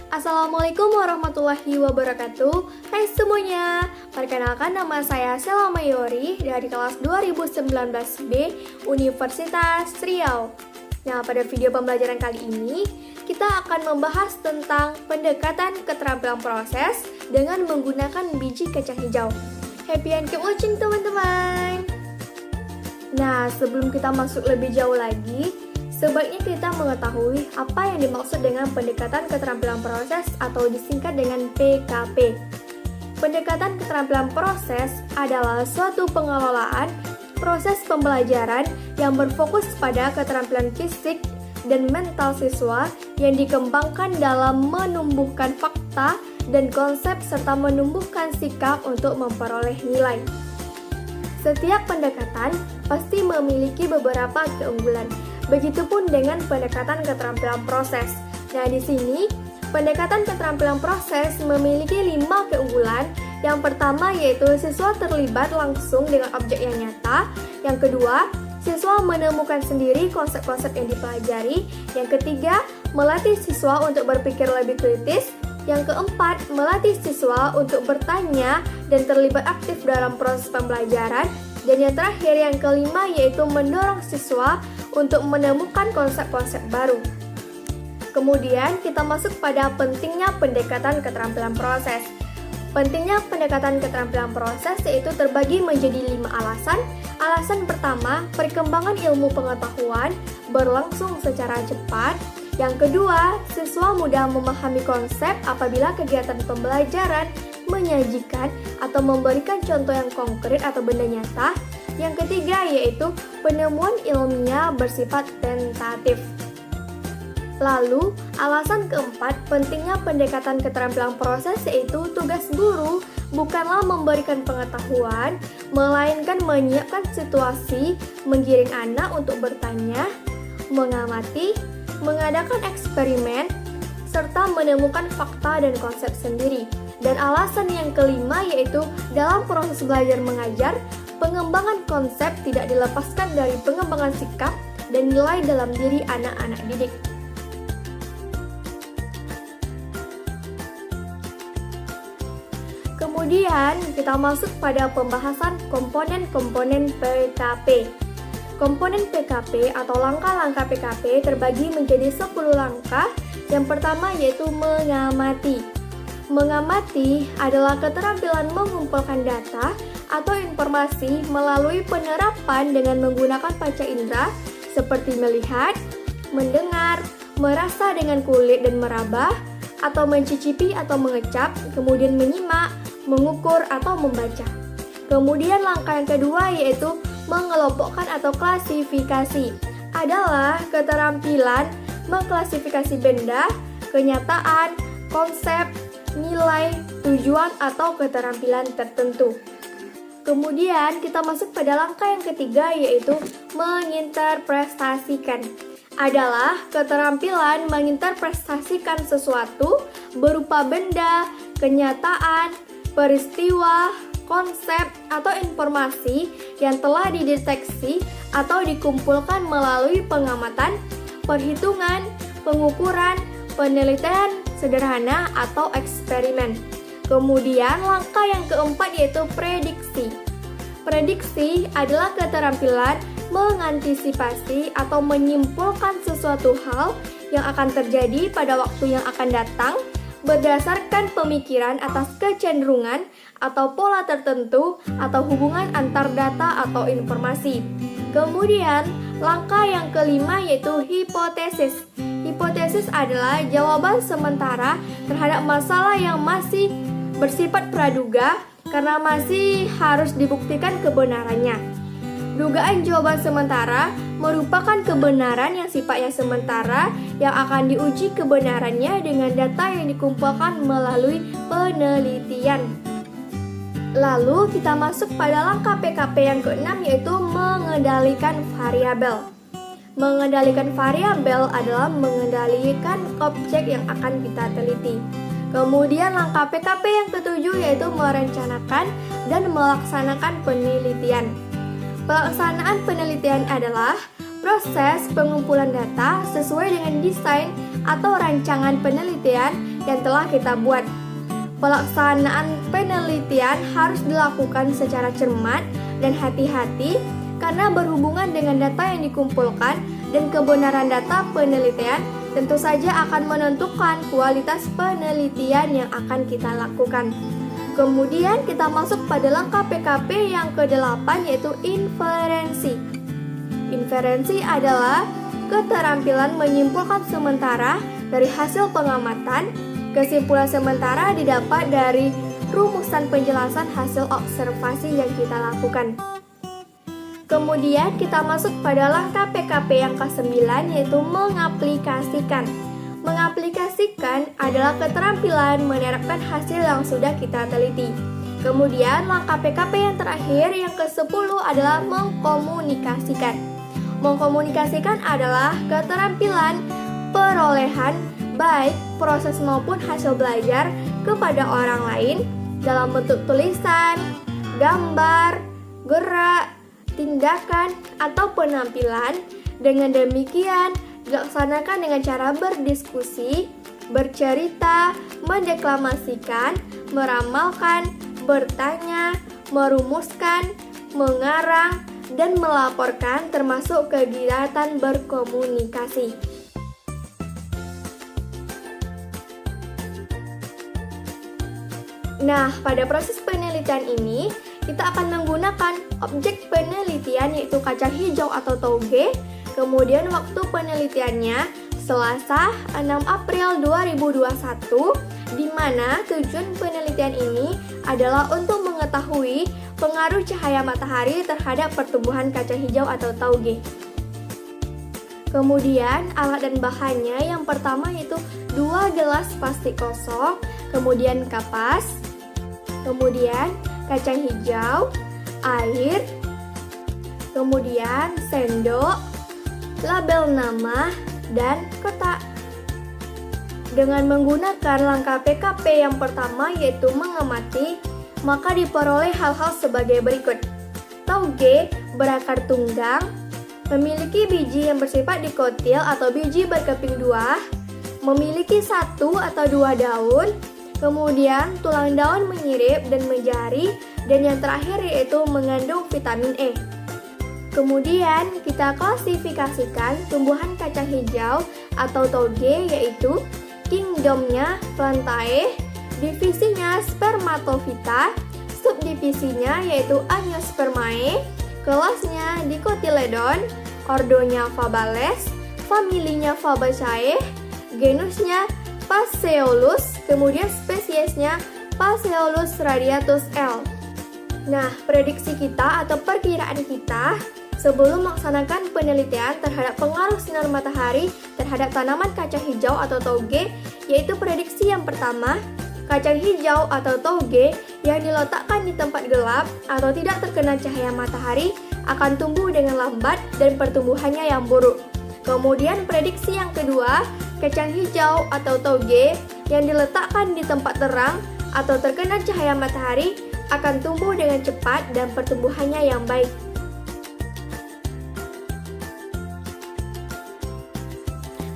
Assalamualaikum warahmatullahi wabarakatuh. Hai semuanya, perkenalkan nama saya Sela Mayori dari kelas 2019B Universitas Riau. Nah, pada video pembelajaran kali ini, kita akan membahas tentang pendekatan keterampilan proses dengan menggunakan biji kacang hijau. Happy and keep watching teman-teman. Nah, sebelum kita masuk lebih jauh lagi, sebaiknya kita mengetahui apa yang dimaksud dengan pendekatan keterampilan proses atau disingkat dengan PKP. Pendekatan keterampilan proses adalah suatu pengelolaan proses pembelajaran yang berfokus pada keterampilan fisik dan mental siswa yang dikembangkan dalam menumbuhkan fakta dan konsep serta menumbuhkan sikap untuk memperoleh nilai. Setiap pendekatan pasti memiliki beberapa keunggulan. Begitupun dengan pendekatan keterampilan proses. Nah, di sini pendekatan keterampilan proses memiliki 5 keunggulan. Yang pertama yaitu siswa terlibat langsung dengan objek yang nyata. Yang kedua, siswa menemukan sendiri konsep-konsep yang dipelajari. Yang ketiga, melatih siswa untuk berpikir lebih kritis. Yang keempat, melatih siswa untuk bertanya dan terlibat aktif dalam proses pembelajaran. Dan yang terakhir, yang kelima, yaitu mendorong siswa untuk menemukan konsep-konsep baru. Kemudian, kita masuk pada pentingnya pendekatan keterampilan proses. Pentingnya pendekatan keterampilan proses yaitu terbagi menjadi 5 alasan. Alasan pertama, perkembangan ilmu pengetahuan berlangsung secara cepat. Yang kedua, siswa mudah memahami konsep apabila kegiatan pembelajaran menyajikan atau memberikan contoh yang konkret atau benda nyata. Yang ketiga yaitu penemuan ilmiah bersifat tentatif. Lalu, alasan keempat pentingnya pendekatan keterampilan proses yaitu tugas guru bukanlah memberikan pengetahuan, melainkan menyiapkan situasi, menggiring anak untuk bertanya, mengamati, mengadakan eksperimen, serta menemukan fakta dan konsep sendiri. Dan alasan yang kelima yaitu dalam proses belajar mengajar, pengembangan konsep tidak dilepaskan dari pengembangan sikap dan nilai dalam diri anak-anak didik. Kemudian kita masuk pada pembahasan komponen-komponen PKP. Komponen PKP atau langkah-langkah PKP terbagi menjadi 10 langkah. Yang pertama yaitu mengamati. Mengamati adalah keterampilan mengumpulkan data atau informasi melalui penerapan dengan menggunakan panca indera seperti melihat, mendengar, merasa dengan kulit dan meraba, atau mencicipi atau mengecap, kemudian menyimak, mengukur atau membaca. Kemudian langkah yang kedua yaitu mengelompokkan atau klasifikasi. Adalah keterampilan mengklasifikasi benda, kenyataan, konsep, nilai, tujuan, atau keterampilan tertentu. Kemudian kita masuk pada langkah yang ketiga yaitu menginterpretasikan. Adalah keterampilan menginterpretasikan sesuatu berupa benda, kenyataan, peristiwa, konsep, atau informasi yang telah dideteksi atau dikumpulkan melalui pengamatan, perhitungan, pengukuran, penelitian sederhana, atau eksperimen. Kemudian langkah yang keempat yaitu prediksi. Prediksi adalah keterampilan mengantisipasi atau menyimpulkan sesuatu hal yang akan terjadi pada waktu yang akan datang berdasarkan pemikiran atas kecenderungan atau pola tertentu atau hubungan antar data atau informasi. Kemudian, langkah yang kelima yaitu hipotesis. Hipotesis adalah jawaban sementara terhadap masalah yang masih bersifat praduga karena masih harus dibuktikan kebenarannya. Dugaan jawaban sementara merupakan kebenaran yang sifatnya sementara yang akan diuji kebenarannya dengan data yang dikumpulkan melalui penelitian. Lalu kita masuk pada langkah PKP yang keenam yaitu mengendalikan variabel. Mengendalikan variabel adalah mengendalikan objek yang akan kita teliti. Kemudian langkah PKP yang ketujuh yaitu merencanakan dan melaksanakan penelitian. Pelaksanaan penelitian adalah proses pengumpulan data sesuai dengan desain atau rancangan penelitian yang telah kita buat. Pelaksanaan penelitian harus dilakukan secara cermat dan hati-hati karena berhubungan dengan data yang dikumpulkan dan kebenaran data penelitian tentu saja akan menentukan kualitas penelitian yang akan kita lakukan. Kemudian kita masuk pada langkah PKP yang ke-8 yaitu inferensi. Inferensi adalah keterampilan menyimpulkan sementara dari hasil pengamatan. Kesimpulan sementara didapat dari rumusan penjelasan hasil observasi yang kita lakukan. Kemudian kita masuk pada langkah PKP yang ke-9 yaitu mengaplikasikan. Mengaplikasikan adalah keterampilan menerapkan hasil yang sudah kita teliti. Kemudian langkah PKP yang terakhir yang ke-10 adalah mengkomunikasikan. Mengkomunikasikan adalah keterampilan perolehan baik proses maupun hasil belajar kepada orang lain dalam bentuk tulisan, gambar, gerak, tindakan, atau penampilan. Dengan demikian, dilaksanakan dengan cara berdiskusi, bercerita, mendeklamasikan, meramalkan, bertanya, merumuskan, mengarang, dan melaporkan termasuk kegiatan berkomunikasi. Nah, pada proses penelitian ini, kita akan menggunakan objek penelitian yaitu kacang hijau atau tauge. Kemudian waktu penelitiannya Selasa 6 April 2021, di mana tujuan penelitian ini adalah untuk mengetahui pengaruh cahaya matahari terhadap pertumbuhan kacang hijau atau tauge. Kemudian alat dan bahannya yang pertama yaitu 2 gelas plastik kosong, kemudian kapas, kemudian kacang hijau, air, kemudian sendok, label nama, dan kotak. Dengan menggunakan langkah PKP yang pertama yaitu mengamati, maka diperoleh hal-hal sebagai berikut. Tauge berakar tunggang, memiliki biji yang bersifat dikotil atau biji berkeping 2, memiliki 1 atau 2 daun, kemudian tulang daun menyirip dan menjari, dan yang terakhir yaitu mengandung vitamin E. Kemudian kita klasifikasikan tumbuhan kacang hijau atau tauge yaitu kingdomnya Plantae, divisinya Spermatophyta, subdivisinya yaitu Angiospermae, kelasnya Dicotyledon, ordonya Fabales, familinya Fabaceae, genusnya Phaseolus, kemudian spesiesnya Phaseolus radiatus L. Nah, prediksi kita atau perkiraan kita sebelum melaksanakan penelitian terhadap pengaruh sinar matahari terhadap tanaman kacang hijau atau tauge, yaitu prediksi yang pertama, kacang hijau atau tauge yang diletakkan di tempat gelap atau tidak terkena cahaya matahari akan tumbuh dengan lambat dan pertumbuhannya yang buruk. Kemudian prediksi yang kedua, kacang hijau atau tauge yang diletakkan di tempat terang atau terkena cahaya matahari akan tumbuh dengan cepat dan pertumbuhannya yang baik.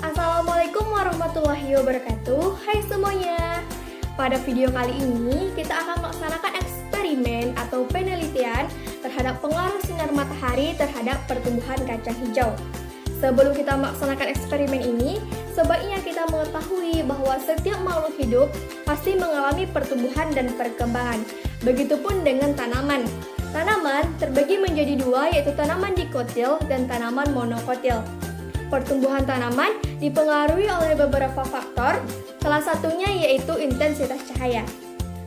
Assalamualaikum warahmatullahi wabarakatuh. Hai semuanya. Pada video kali ini kita akan melaksanakan eksperimen atau penelitian terhadap pengaruh sinar matahari terhadap pertumbuhan kacang hijau. Sebelum kita melaksanakan eksperimen ini, sebaiknya kita mengetahui bahwa setiap makhluk hidup pasti mengalami pertumbuhan dan perkembangan. Begitupun dengan tanaman. Tanaman terbagi menjadi 2 yaitu tanaman dikotil dan tanaman monokotil. Pertumbuhan tanaman dipengaruhi oleh beberapa faktor, salah satunya yaitu intensitas cahaya.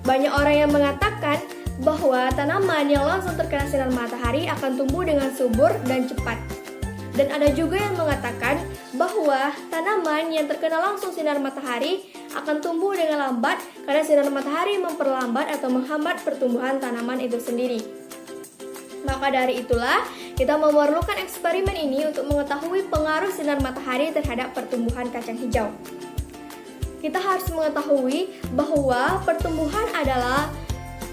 Banyak orang yang mengatakan bahwa tanaman yang langsung terkena sinar matahari akan tumbuh dengan subur dan cepat. Dan ada juga yang mengatakan bahwa tanaman yang terkena langsung sinar matahari akan tumbuh dengan lambat karena sinar matahari memperlambat atau menghambat pertumbuhan tanaman itu sendiri. Maka dari itulah, kita memerlukan eksperimen ini untuk mengetahui pengaruh sinar matahari terhadap pertumbuhan kacang hijau. Kita harus mengetahui bahwa pertumbuhan adalah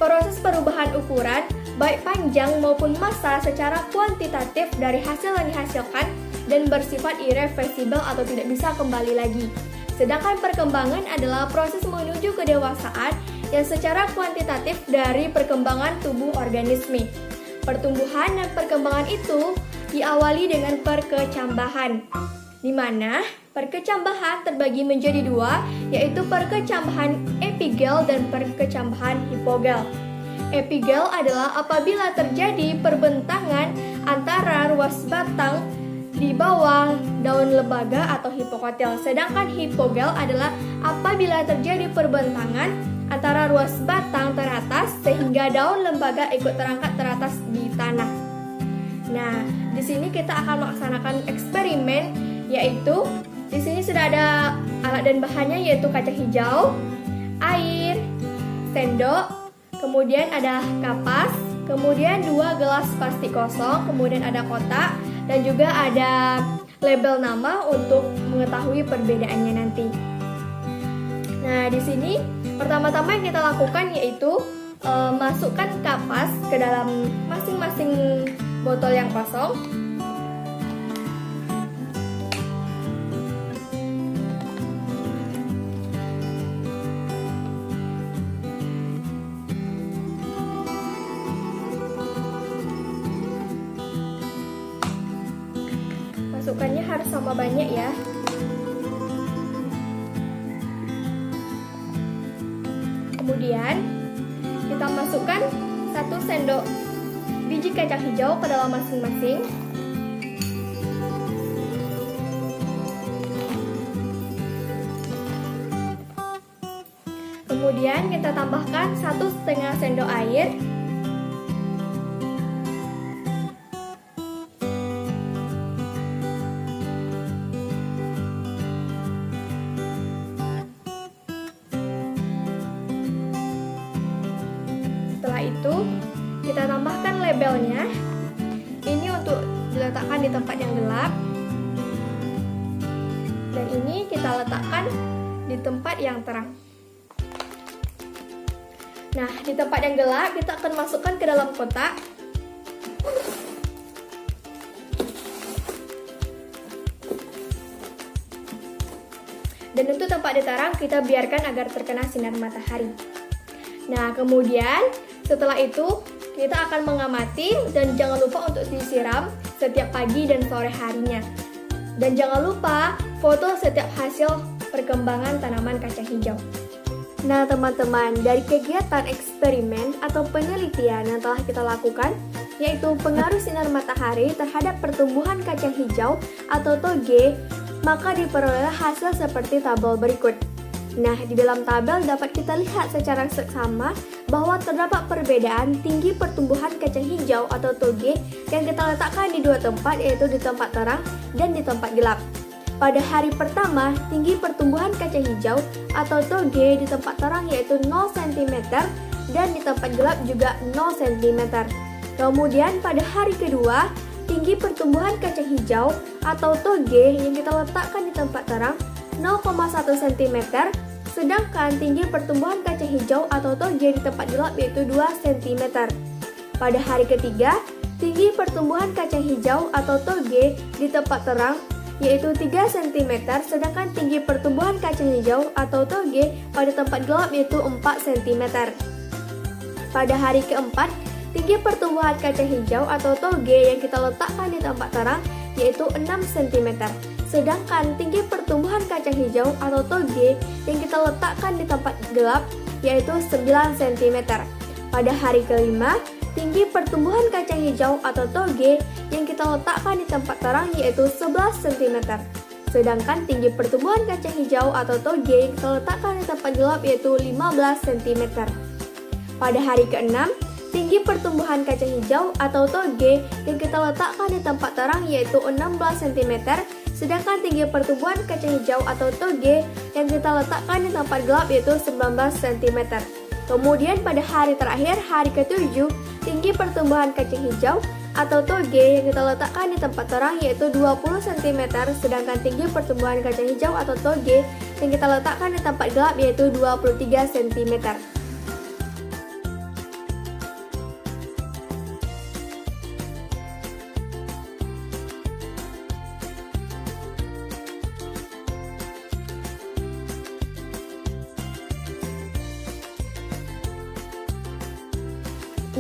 proses perubahan ukuran baik panjang maupun massa secara kuantitatif dari hasil yang dihasilkan dan bersifat irreversible atau tidak bisa kembali lagi. Sedangkan perkembangan adalah proses menuju kedewasaan yang secara kuantitatif dari perkembangan tubuh organisme. Pertumbuhan dan perkembangan itu diawali dengan perkecambahan, di mana perkecambahan terbagi menjadi dua, yaitu perkecambahan epigel dan perkecambahan hipogel. Epigel adalah apabila terjadi perbentangan antara ruas batang di bawah daun lembaga atau hipokotil. Sedangkan hipogel adalah apabila terjadi perbentangan antara ruas batang teratas sehingga daun lembaga ikut terangkat teratas di tanah. Nah, di sini kita akan melaksanakan eksperimen, yaitu di sini sudah ada alat dan bahannya, yaitu kaca hijau, air, sendok, kemudian ada kapas, kemudian 2 gelas plastik kosong, kemudian ada kotak, dan juga ada label nama untuk mengetahui perbedaannya nanti. Nah, di sini pertama-tama yang kita lakukan yaitu masukkan kapas ke dalam masing-masing botol yang kosong. Masukkannya harus sama banyak ya. Kemudian kita masukkan 1 sendok biji kacang hijau ke dalam masing-masing. Kemudian kita tambahkan 1,5 sendok air. Setelah itu kita tambahkan labelnya. Ini untuk diletakkan di tempat yang gelap. Dan ini kita letakkan di tempat yang terang. Nah, di tempat yang gelap kita akan masukkan ke dalam kotak. Dan untuk tempat di terang kita biarkan agar terkena sinar matahari. Nah, kemudian setelah itu kita akan mengamati dan jangan lupa untuk disiram setiap pagi dan sore harinya. Dan jangan lupa foto setiap hasil perkembangan tanaman kacang hijau. Nah teman-teman, dari kegiatan eksperimen atau penelitian yang telah kita lakukan, yaitu pengaruh sinar matahari terhadap pertumbuhan kacang hijau atau toge, maka diperoleh hasil seperti tabel berikut. Nah, di dalam tabel dapat kita lihat secara seksama bahwa terdapat perbedaan tinggi pertumbuhan kacang hijau atau toge yang kita letakkan di 2 tempat, yaitu di tempat terang dan di tempat gelap. Pada hari pertama, tinggi pertumbuhan kacang hijau atau toge di tempat terang yaitu 0 cm dan di tempat gelap juga 0 cm. Kemudian pada hari kedua, tinggi pertumbuhan kacang hijau atau toge yang kita letakkan di tempat terang 0,1 cm, sedangkan tinggi pertumbuhan kacang hijau atau toge di tempat gelap yaitu 2 cm. Pada hari ketiga, tinggi pertumbuhan kacang hijau atau toge di tempat terang yaitu 3 cm, sedangkan tinggi pertumbuhan kacang hijau atau toge pada tempat gelap yaitu 4 cm. Pada hari keempat, tinggi pertumbuhan kacang hijau atau toge yang kita letakkan di tempat terang yaitu 6 cm, sedangkan tinggi pertumbuhan kacang hijau atau toge yang kita letakkan di tempat gelap yaitu 9 cm. Pada hari kelima, tinggi pertumbuhan kacang hijau atau toge yang kita letakkan di tempat terang yaitu 11 cm, sedangkan tinggi pertumbuhan kacang hijau atau toge yang kita letakkan di tempat gelap yaitu 15 cm. Pada hari keenam, tinggi pertumbuhan kacang hijau atau toge yang kita letakkan di tempat terang yaitu 16 cm, sedangkan tinggi pertumbuhan kacang hijau atau toge yang kita letakkan di tempat gelap yaitu 19 cm. Kemudian pada hari terakhir, hari ke-7, tinggi pertumbuhan kacang hijau atau toge yang kita letakkan di tempat terang yaitu 20 cm, sedangkan tinggi pertumbuhan kacang hijau atau toge yang kita letakkan di tempat gelap yaitu 23 cm.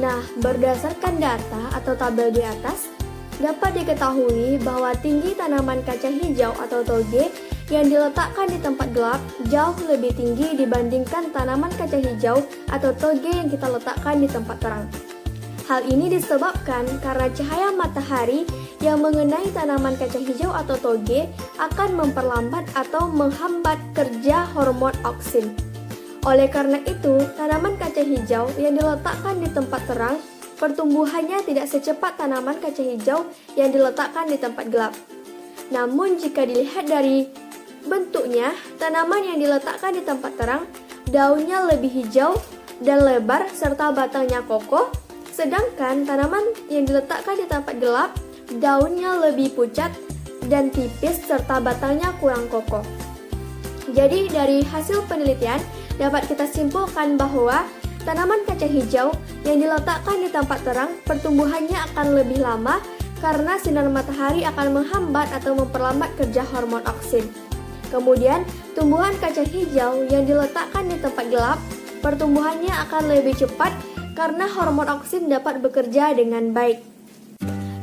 Nah, berdasarkan data atau tabel di atas, dapat diketahui bahwa tinggi tanaman kaca hijau atau toge yang diletakkan di tempat gelap jauh lebih tinggi dibandingkan tanaman kaca hijau atau toge yang kita letakkan di tempat terang. Hal ini disebabkan karena cahaya matahari yang mengenai tanaman kaca hijau atau toge akan memperlambat atau menghambat kerja hormon auksin. Oleh karena itu, tanaman kaca hijau yang diletakkan di tempat terang, pertumbuhannya tidak secepat tanaman kaca hijau yang diletakkan di tempat gelap. Namun jika dilihat dari bentuknya, tanaman yang diletakkan di tempat terang, daunnya lebih hijau dan lebar serta batangnya kokoh, sedangkan tanaman yang diletakkan di tempat gelap, daunnya lebih pucat dan tipis serta batangnya kurang kokoh. Jadi dari hasil penelitian, dapat kita simpulkan bahwa tanaman kaca hijau yang diletakkan di tempat terang pertumbuhannya akan lebih lama karena sinar matahari akan menghambat atau memperlambat kerja hormon auksin. Kemudian, tumbuhan kaca hijau yang diletakkan di tempat gelap pertumbuhannya akan lebih cepat karena hormon auksin dapat bekerja dengan baik.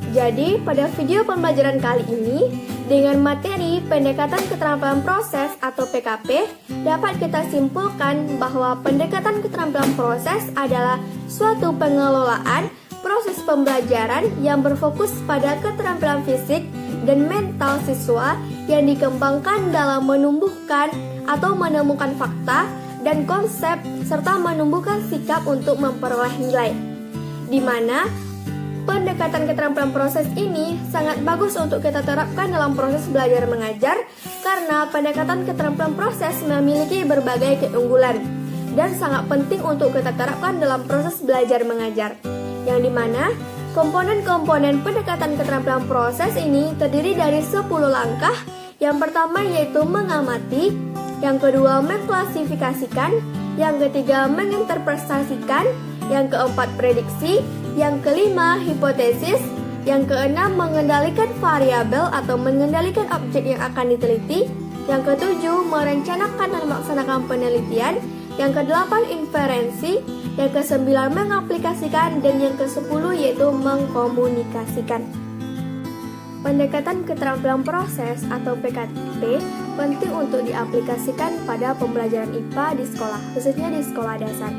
Jadi, pada video pembelajaran kali ini, dengan materi pendekatan keterampilan proses atau PKP, dapat kita simpulkan bahwa pendekatan keterampilan proses adalah suatu pengelolaan proses pembelajaran yang berfokus pada keterampilan fisik dan mental siswa yang dikembangkan dalam menumbuhkan atau menemukan fakta dan konsep serta menumbuhkan sikap untuk memperoleh nilai. Di mana pendekatan keterampilan proses ini sangat bagus untuk kita terapkan dalam proses belajar mengajar karena pendekatan keterampilan proses memiliki berbagai keunggulan dan sangat penting untuk kita terapkan dalam proses belajar mengajar. Yang dimana komponen-komponen pendekatan keterampilan proses ini terdiri dari 10 langkah. Yang pertama yaitu mengamati, yang kedua mengklasifikasikan, yang ketiga menginterpretasikan, yang keempat prediksi, yang kelima hipotesis, yang keenam mengendalikan variabel atau mengendalikan objek yang akan diteliti, yang ketujuh merencanakan dan melaksanakan penelitian, yang kedelapan inferensi, yang kesembilan mengaplikasikan, dan yang kesepuluh yaitu mengkomunikasikan. Pendekatan keterampilan proses atau PKP penting untuk diaplikasikan pada pembelajaran IPA di sekolah, khususnya di sekolah dasar.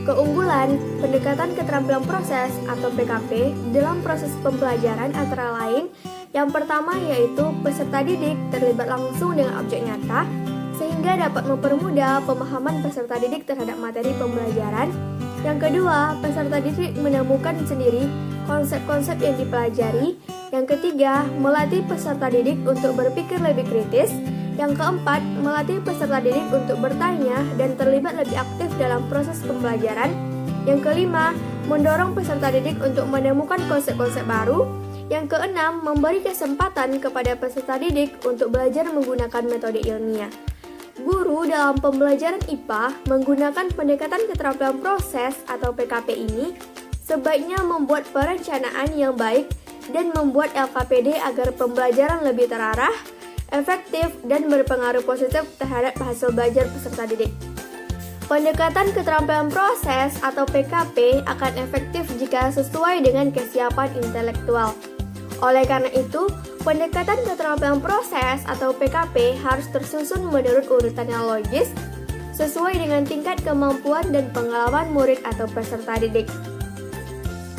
Keunggulan pendekatan keterampilan proses atau PKP dalam proses pembelajaran antara lain, yang pertama yaitu peserta didik terlibat langsung dengan objek nyata sehingga dapat mempermudah pemahaman peserta didik terhadap materi pembelajaran. Yang kedua, peserta didik menemukan sendiri konsep-konsep yang dipelajari. Yang ketiga, melatih peserta didik untuk berpikir lebih kritis. Yang keempat, melatih peserta didik untuk bertanya dan terlibat lebih aktif dalam proses pembelajaran. Yang kelima, mendorong peserta didik untuk menemukan konsep-konsep baru. Yang keenam, memberi kesempatan kepada peserta didik untuk belajar menggunakan metode ilmiah. Guru dalam pembelajaran IPA menggunakan pendekatan keterampilan proses atau PKP ini sebaiknya membuat perencanaan yang baik dan membuat LKPD agar pembelajaran lebih terarah, efektif, dan berpengaruh positif terhadap hasil belajar peserta didik. Pendekatan keterampilan proses atau PKP akan efektif jika sesuai dengan kesiapan intelektual. Oleh karena itu, pendekatan keterampilan proses atau PKP harus tersusun menurut urutan yang logis, sesuai dengan tingkat kemampuan dan pengalaman murid atau peserta didik.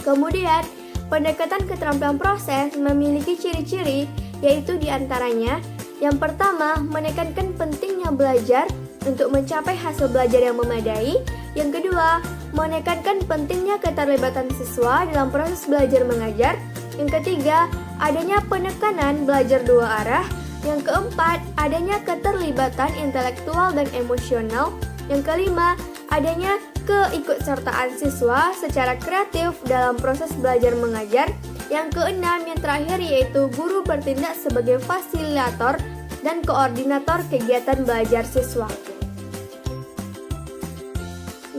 Kemudian, pendekatan keterampilan proses memiliki ciri-ciri, yaitu diantaranya, yang pertama, menekankan pentingnya belajar untuk mencapai hasil belajar yang memadai. Yang kedua, menekankan pentingnya keterlibatan siswa dalam proses belajar mengajar. Yang ketiga, adanya penekanan belajar dua arah. Yang keempat, adanya keterlibatan intelektual dan emosional. Yang kelima, adanya keikutsertaan siswa secara kreatif dalam proses belajar mengajar. Yang keenam, yang terakhir yaitu guru bertindak sebagai fasilitator dan koordinator kegiatan belajar siswa.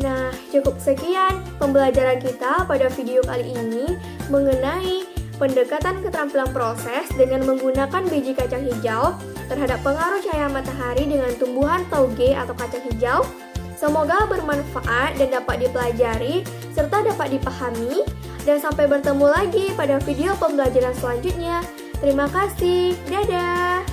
Nah, cukup sekian pembelajaran kita pada video kali ini mengenai pendekatan keterampilan proses dengan menggunakan biji kacang hijau terhadap pengaruh cahaya matahari dengan tumbuhan tauge atau kacang hijau, Semoga bermanfaat dan dapat dipelajari serta dapat dipahami. Dan sampai bertemu lagi pada video pembelajaran selanjutnya. Terima kasih. Dadah.